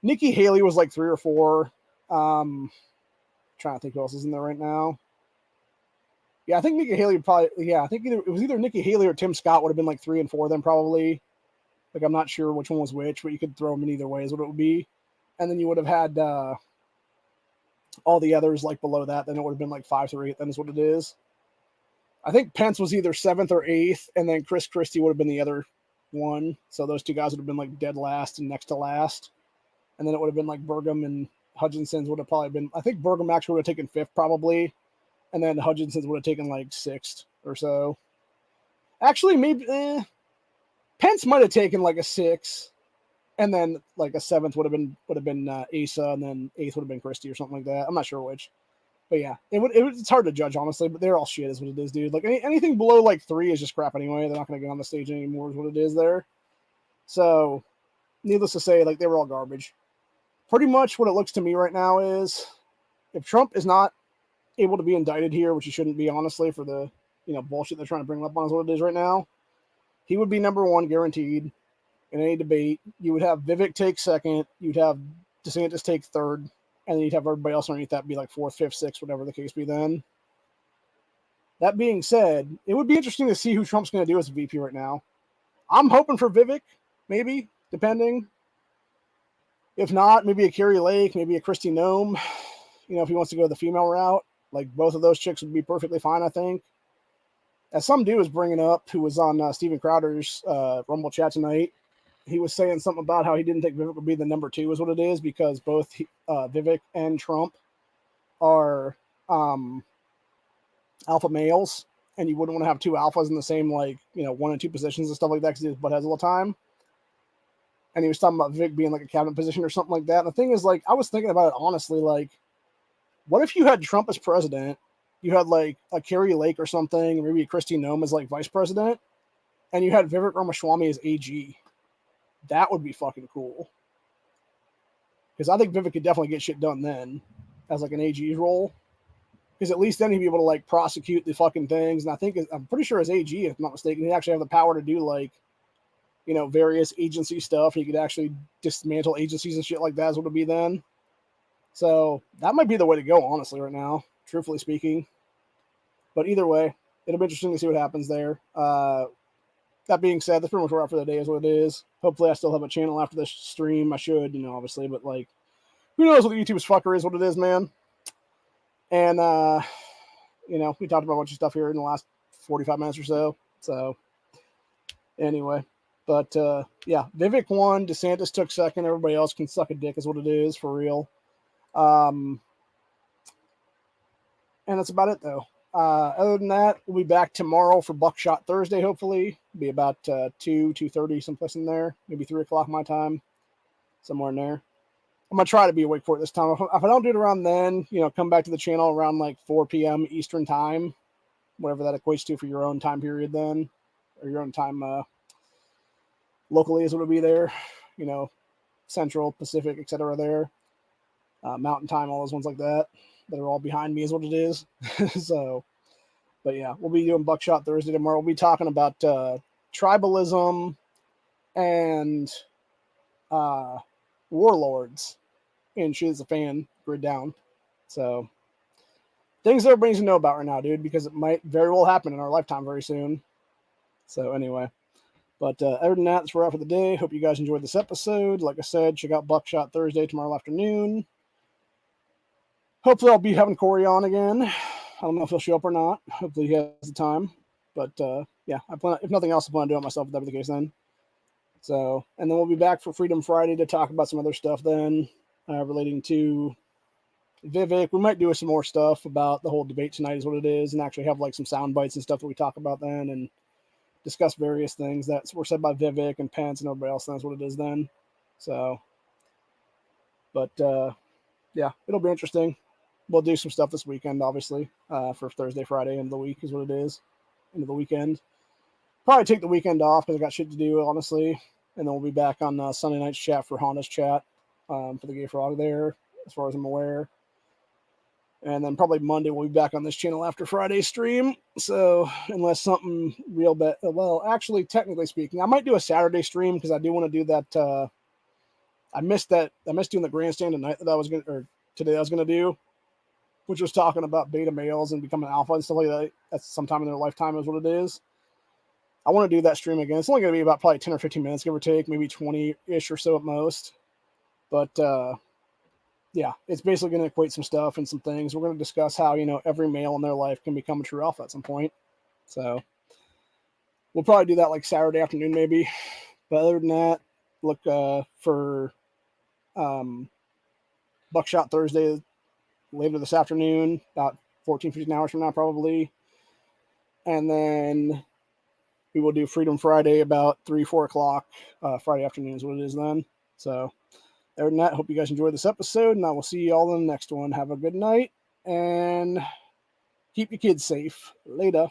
Nikki Haley was like 3 or 4. Trying to think who else is in there right now. Yeah, I think Nikki Haley probably. Yeah, I think it was either Nikki Haley or Tim Scott would have been like 3 and 4 then probably. Like I'm not sure which one was which, but you could throw them in either way is what it would be. And then you would have had all the others like below that. Then it would have been like 5 through 8. Then is what it is. I think Pence was either 7th or 8th, and then Chris Christie would have been the other one. So those 2 guys would have been like dead last and next to last. And then it would have been like Burgum and Hutchinson's would have probably been, I think Burgum actually would have taken 5th probably. And then Hutchinson's would have taken like 6th or so. Actually, maybe Pence might have taken like a 6. And then like a 7th would have been Asa, and then 8th would have been Christie or something like that. I'm not sure which. But yeah, it's hard to judge, honestly, but they're all shit is what it is, dude. Like anything below like 3 is just crap anyway. They're not going to get on the stage anymore is what it is there. So needless to say, like they were all garbage. Pretty much what it looks to me right now is if Trump is not able to be indicted here, which he shouldn't be, honestly, for the bullshit they're trying to bring up on is what it is right now, he would be number 1 guaranteed in any debate. You would have Vivek take 2nd, you'd have DeSantis take 3rd, and then you'd have everybody else underneath that be like 4th, 5th, 6th, whatever the case be then. That being said, it would be interesting to see who Trump's going to do as a VP right now. I'm hoping for Vivek, maybe, depending. If not, maybe a Carrie Lake, maybe a Kristi Noem, if he wants to go the female route. Like, both of those chicks would be perfectly fine, I think. As some dude was bringing up, who was on Steven Crowder's Rumble chat tonight, he was saying something about how he didn't think Vivek would be the number 2 is what it is, because both Vivek and Trump are alpha males. and you wouldn't want to have two alphas in the same, like, 1 and 2 positions and stuff like that because he butt heads all the time. And he was talking about Vic being like a cabinet position or something like that. And the thing is, like, I was thinking about it honestly, like, what if you had Trump as president, you had like a Carrie Lake or something, or maybe a Kristi Noem as like vice president, and you had Vivek Ramaswamy as AG? That would be fucking cool. Because I think Vivek could definitely get shit done then as like an AG role. Because at least then he'd be able to like prosecute the fucking things. And I'm pretty sure as AG, if I'm not mistaken, he'd actually have the power to do like, various agency stuff. He could actually dismantle agencies and shit like that is what it'd be then. So that might be the way to go, honestly, right now, truthfully speaking. But either way, it'll be interesting to see what happens there. That being said, that's pretty much where we're at for the day is what it is. Hopefully I still have a channel after this stream. I should, obviously, but like, who knows what YouTube's fucker is, what it is, man. And, we talked about a bunch of stuff here in the last 45 minutes or so. So, anyway. But, yeah, Vivek won. DeSantis took second. Everybody else can suck a dick is what it is, for real. And that's about it, though. Other than that, we'll be back tomorrow for Buckshot Thursday, hopefully. It'll be about 2:30, someplace in there. Maybe 3 o'clock my time. Somewhere in there. I'm going to try to be awake for it this time. If I don't do it around then, come back to the channel around like 4 p.m. Eastern time, whatever that equates to for your own time period then, or your own time locally is what it'll be there, Central, Pacific, etc. there. Mountain time, all those ones like that are all behind me is what it is. So, but yeah, we'll be doing Buckshot Thursday tomorrow. We'll be talking about tribalism and warlords and She's a Fan grid down. So things that everybody needs to know about right now, dude, because it might very well happen in our lifetime very soon. So anyway, but other than that, that's where we're at for the day. Hope you guys enjoyed this episode. Like I said, check out Buckshot Thursday tomorrow afternoon. Hopefully I'll be having Corey on again. I don't know if he'll show up or not. Hopefully he has the time. But yeah, if nothing else, I plan to do it myself if that be the case then. So, and then we'll be back for Freedom Friday to talk about some other stuff then relating to Vivek. We might do some more stuff about the whole debate tonight is what it is, and actually have like some sound bites and stuff that we talk about then and discuss various things that were said by Vivek and Pence and everybody else. That's what it is then. So, but yeah, it'll be interesting. We'll do some stuff this weekend, obviously, for Thursday, Friday, end of the week is what it is. End of the weekend. Probably take the weekend off because I got shit to do, honestly. And then we'll be back on Sunday night's chat for Honda's chat for the Gay Frog there, as far as I'm aware. And then probably Monday we'll be back on this channel after Friday's stream. So unless something real bad, well, actually, technically speaking, I might do a Saturday stream because I do want to do that. I missed doing the grandstand tonight today I was gonna do, which was talking about beta males and becoming alpha and stuff like that. That's sometime in their lifetime is what it is. I want to do that stream again. It's only going to be about probably 10 or 15 minutes, give or take, maybe 20-ish or so at most. But yeah, it's basically going to equate some stuff and some things. We're going to discuss how, every male in their life can become a true alpha at some point. So we'll probably do that like Saturday afternoon maybe. But other than that, look for Buckshot Thursday later this afternoon, about 14, 15 hours from now probably. And then we will do Freedom Friday about 3, 4 o'clock Friday afternoon is what it is then. So other than that, hope you guys enjoyed this episode, and I will see you all in the next one. Have a good night, and keep your kids safe. Later.